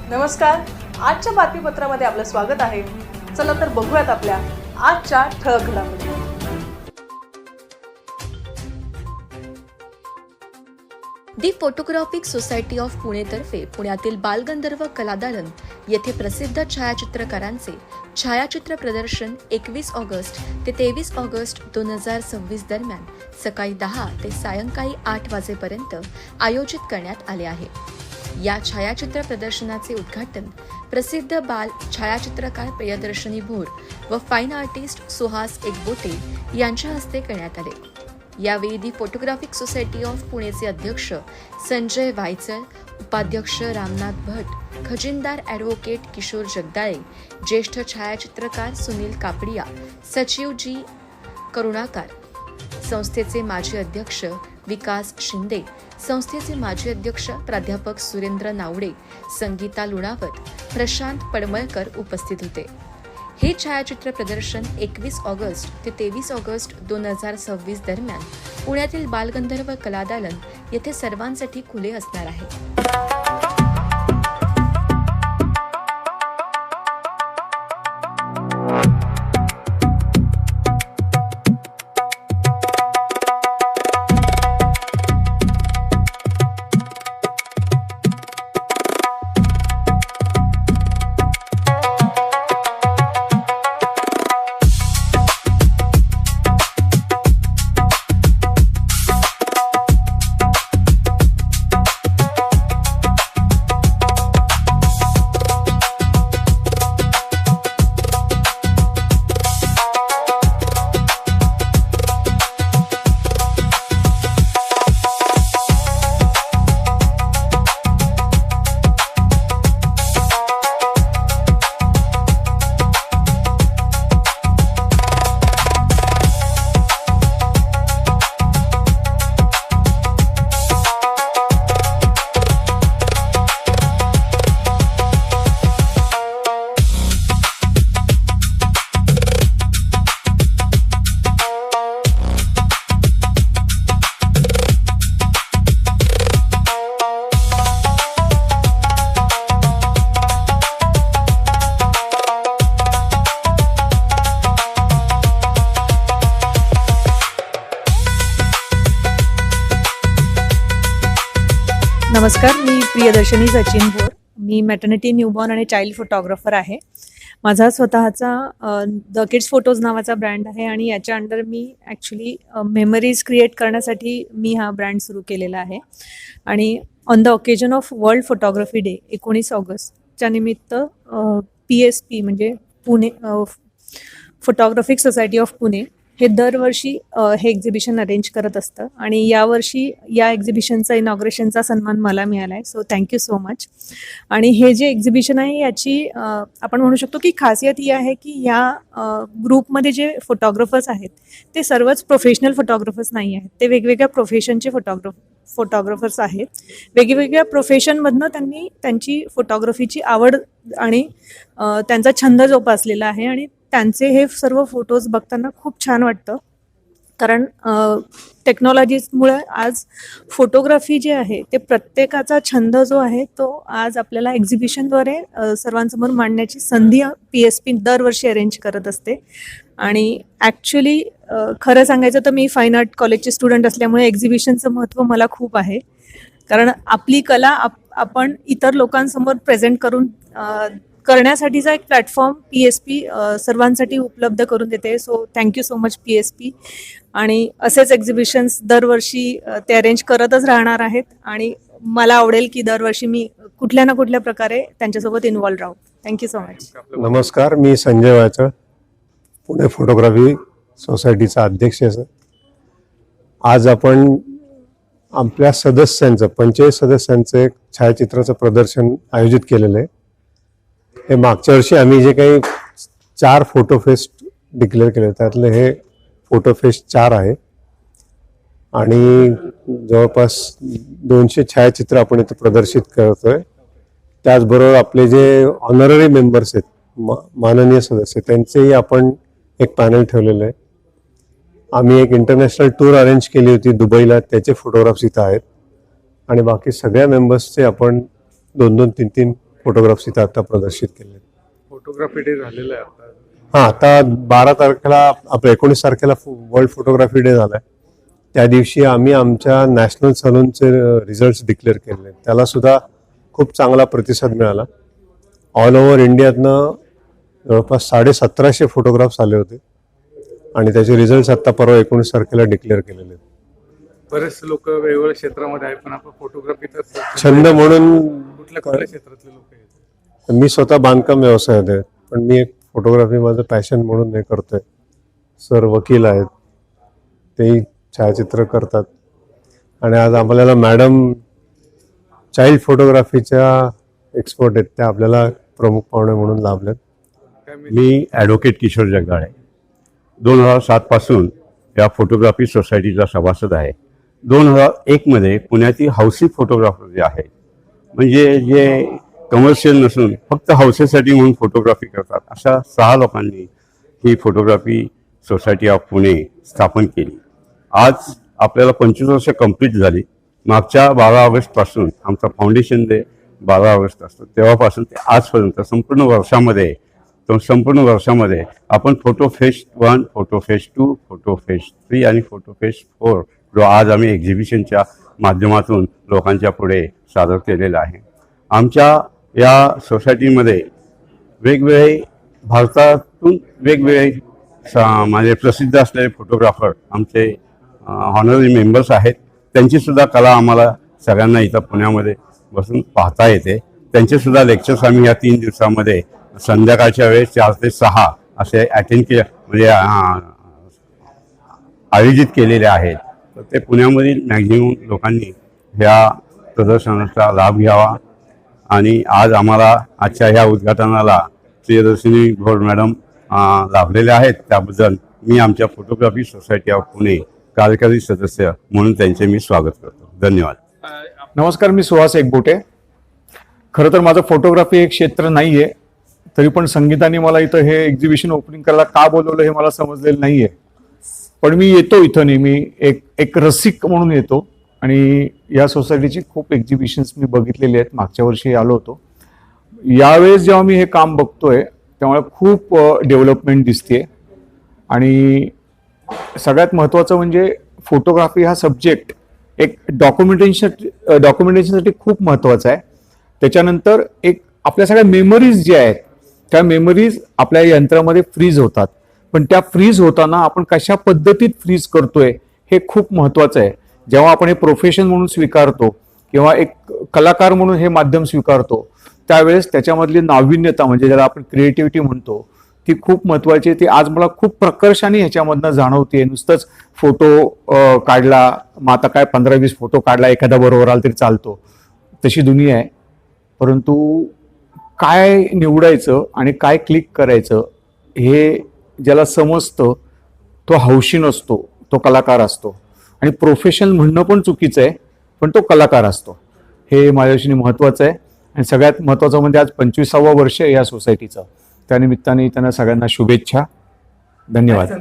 नमस्कार. आजच्या बातमीपत्रामध्ये आपलं स्वागत आहे. चला तर बघूयात आपल्या आजच्या ठळक घडामोडी. दी फोटोग्राफिक सोसायटी ऑफ पुणेतर्फे पुण्यातील बालगंधर्व कलादालन येथे प्रसिद्ध छायाचित्रकारांचे छायाचित्र प्रदर्शन 21 ऑगस्ट ते 23 ऑगस्ट 2026 दरम्यान सकाळी 10 ते सायंकाळी 8 वाजेपर्यंत आयोजित करण्यात आले आहे. या छायाचित्र प्रदर्शनाचे उद्घाटन प्रसिद्ध बाल छायाचित्रकार प्रियदर्शनी भोर व फाईन आर्टिस्ट सुहास एकबोटे यांच्या हस्ते करण्यात आले. यावेळी दी फोटोग्राफिक सोसायटी ऑफ पुणेचे अध्यक्ष संजय वायचळ, उपाध्यक्ष रामनाथ भट, खजिनदार ॲडव्होकेट किशोर जगदाळे, ज्येष्ठ छायाचित्रकार सुनील कापडिया, सचिव जी करुणाकर, संस्थेचे माजी अध्यक्ष विकास शिंदे, संस्थेचे माजी अध्यक्ष प्राध्यापक सुरेंद्र नावडे, संगीता लुणावत, प्रशांत पडमळकर उपस्थित होते. हे छायाचित्र प्रदर्शन 21 ऑगस्ट ते 23 ऑगस्ट 2026 दरम्यान पुण्यातील बालगंधर्व कलादालन येथे सर्वांसाठी खुले असणार आहे. नमस्कार, मी प्रियदर्शनी सचिन भोर. मी मॅटर्निटी, न्यूबॉर्न आणि चाइल्ड फोटोग्राफर आहे. माझा स्वतःचा द किड्स फोटोज नावाचा ब्रँड आहे आणि याच्या अंडर मी ॲक्च्युली मेमरीज क्रिएट करण्यासाठी मी हा ब्रँड सुरू केलेला आहे. आणि on the occasion of world photography day 19 ऑगस्टच्या निमित्त PSP म्हणजे Pune photographic society of Pune हे दरवर्षी हे एक्झिबिशन अरेंज करत असतं आणि यावर्षी या एक्झिबिशनचा इनॉग्रेशनचा सन्मान मला मिळाला आहे. So thank you so much. आणि हे जे एक्झिबिशन आहे याची आपण म्हणू शकतो की खासियत ही आहे की या ग्रुपमध्ये जे फोटोग्राफर्स आहेत ते सर्वच प्रोफेशनल फोटोग्राफर्स नाही आहेत. ते वेगवेगळ्या प्रोफेशनचे फोटोग्राफर्स आहेत. वेगवेगळ्या प्रोफेशनमधनं त्यांनी त्यांची फोटोग्राफीची आवड आणि त्यांचा छंद जोपासलेला आहे आणि त्यांचे हे सर्व फोटोज बघताना खूप छान वाटतं. कारण टेक्नॉलॉजीमुळे आज फोटोग्राफी जे आहे ते प्रत्येकाचा छंद जो आहे तो आज आपल्याला एक्झिबिशनद्वारे सर्वांसमोर मांडण्याची संधी PSP दरवर्षी अरेंज करत असते. आणि ॲक्च्युली खरं सांगायचं तर मी फाईन आर्ट कॉलेजचे स्टुडंट असल्यामुळे एक्झिबिशनचं महत्त्व मला खूप आहे. कारण आपली कला आपण इतर लोकांसमोर प्रेझेंट करण्यासाठीचा एक प्लॅटफॉर्म PSP सर्वांसाठी उपलब्ध करून देते. So thank you so much PSP. आणि असेच एक्झिबिशन्स दरवर्षी ते अरेंज करतच राहणार आहेत आणि मला आवडेल की दरवर्षी मी कुठल्या ना कुठल्या प्रकारे त्यांच्यासोबत इन्व्हॉल्व राहू. Thank you so much. नमस्कार, मी संजय वायचळ, पुणे फोटोग्राफी सोसायटीचा अध्यक्ष आहे. आज आपण आपल्या सदस्यांचं 45 सदस्यांचं एक छायाचित्राचं प्रदर्शन आयोजित केलेलं आहे. हे मागच्या वर्षी आम्ही जे काही 4 फोटो फेस्ट डिक्लेअर केले त्यातले हे फोटो फेस्ट 4 आहे आणि जवळपास 200 छायाचित्र आपण इथे प्रदर्शित करतोय. त्याचबरोबर आपले जे ऑनररी मेंबर्स आहेत, माननीय सदस्य, त्यांचेही आपण एक पॅनल ठेवलेलं आहे. आम्ही एक इंटरनॅशनल टूर अरेंज केली होती दुबईला, त्याचे फोटोग्राफ्स इथं आहेत आणि बाकी सगळ्या मेंबर्सचे आपण 2-2, 3-3 फोटोग्राफ्स इथं आता प्रदर्शित केले. फोटोग्राफी डे झालेला आहे आता. हां, आता 12 तारखेला आपलं 19 तारखेला वर्ल्ड फोटोग्राफी डे झालाय. त्या दिवशी आम्ही आमच्या नॅशनल सलूनचे रिझल्ट्स डिक्लेअर केले. त्याला सुद्धा खूप चांगला प्रतिसाद मिळाला. ऑल ओव्हर इंडियातनं जवळपास 1750 फोटोग्राफ्स आले होते आणि त्याचे रिझल्ट्स आता परवा 19 तारखेला डिक्लेअर केलेले आहेत. बरेच लोक वेगवेगळ्या क्षेत्रामध्ये आहेत, पण आपण फोटोग्राफी तर छंद म्हणून कुठल्या क्षेत्रातले लोक आहेत? मी स्वतः बांधकाम व्यवसायात आहे, पण मी एक फोटोग्राफी माझं पॅशन म्हणून हे करतोय. सर वकील आहेत, तेही छायाचित्र करतात आणि आज आपल्याला मॅडम चाइल्ड फोटोग्राफीच्या एक्सपर्ट आहेत, त्या आपल्याला प्रमुख पाहुणे म्हणून लाभलेत. मी ॲडव्होकेट किशोर जगदाळे 2007 पासून या फोटोग्राफी सोसायटीचा सभासद आहे. 2001 मध्ये पुण्यातील हौसी फोटोग्राफर जे आहेत, म्हणजे जे कमर्शियल नसून फक्त हौसेसाठी म्हणून फोटोग्राफी करतात, अशा 6 लोकांनी ही फोटोग्राफी सोसायटी ऑफ पुणे स्थापन केली. आज आपल्याला 25 वर्ष कंप्लीट झाली. मागच्या 12 ऑगस्टपासून आमचा फाउंडेशन डे 12 ऑगस्ट असतो, तेव्हापासून ते आजपर्यंत संपूर्ण वर्षामध्ये आपण photo fest 1, photo fest 2, photo fest 3 आणि फोटो फेस्ट 4 जो आज आम्ही एक्झिबिशनच्या माध्यमातून लोकांच्या पुढे सादर केलेला आहे. आमच्या या सोसायटीमध्ये वेगवेगळे भारतातून वेगवेगळे म्हणजे प्रसिद्ध असलेले फोटोग्राफर आमचे ऑनररी मेंबर्स आहेत. त्यांचीसुद्धा कला आम्हाला सगळ्यांना इथं पुण्यामध्ये बसून पाहता येते. त्यांचेसुद्धा लेक्चर्स आम्ही या 3 दिवसामध्ये संध्याकाळच्या वेळेस 4 ते 6 असे म्हणजे आयोजित केलेले आहेत. तर ते पुण्यामधील मॅक्झिमम लोकांनी ह्या प्रदर्शनाचा लाभ घ्यावा. आणि आज आम्हाला आजच्या ह्या उद्घाटनाला प्रियदर्शनी भोर मॅडम लाभलेल्या आहेत, त्याबद्दल मी आमच्या फोटोग्राफी सोसायटी ऑफ पुणे कार्यकारी सदस्य म्हणून त्यांचे मी स्वागत करतो. धन्यवाद. नमस्कार, मी सुहास एकबोटे. खरं तर माझं फोटोग्राफी एक क्षेत्र नाही आहे, तरी पण संगीताने मला इथं हे एक्झिबिशन ओपनिंग करायला का बोलवलं हे मला समजलेलं नाही आहे. पण मी येतो इथं नेहमी एक रसिक म्हणून येतो आणि या सोसायटीची खूप एक्झिबिशन्स मी बघितलेले आहेत. मागच्या वर्षी आलो होतो. यावेळेस जेव्हा मी हे काम बघतोय तेव्हा खूप डेव्हलपमेंट दिसते आणि सगळ्यात महत्त्वाचं म्हणजे फोटोग्राफी हा सब्जेक्ट एक डॉक्युमेंटेशनसाठी खूप महत्त्वाचा आहे. त्याच्यानंतर एक आपल्या सगळ्या मेमरीज ज्या आहेत त्या मेमरीज आपल्या यंत्रामध्ये फ्रीज होतात, पण त्या फ्रीज होताना आपण कशा पद्धतीत फ्रीज करतोय हे खूप महत्त्वाचं आहे. जेव्हा आपण हे प्रोफेशन म्हणून स्वीकारतो किंवा एक कलाकार म्हणून हे माध्यम स्वीकारतो त्यावेळेस त्याच्यामधली नाविन्यता म्हणजे ज्याला आपण क्रिएटिव्हिटी म्हणतो ती खूप महत्त्वाची आहे. ती आज मला खूप प्रकर्षाने ह्याच्यामधनं जाणवते. नुसतंच फोटो काढला, मग आता काय 15-20 फोटो काढला, एखादा बरोबर आला तरी चालतो, तशी दुनिया आहे. परंतु काय निवडायचं आणि काय क्लिक करायचं हे ज्याला समजतं तो हौशी नसतो, तो कलाकार असतो. आणि प्रोफेशनल म्हणणं पण चुकीचं आहे, पण तो कलाकार असतो. हे माझ्याशी महत्त्वाचं आहे. आणि सगळ्यात महत्त्वाचं म्हणजे आज 25वा वर्ष आहे या सोसायटीचं. त्यानिमित्ताने त्यांना सगळ्यांना शुभेच्छा. धन्यवाद.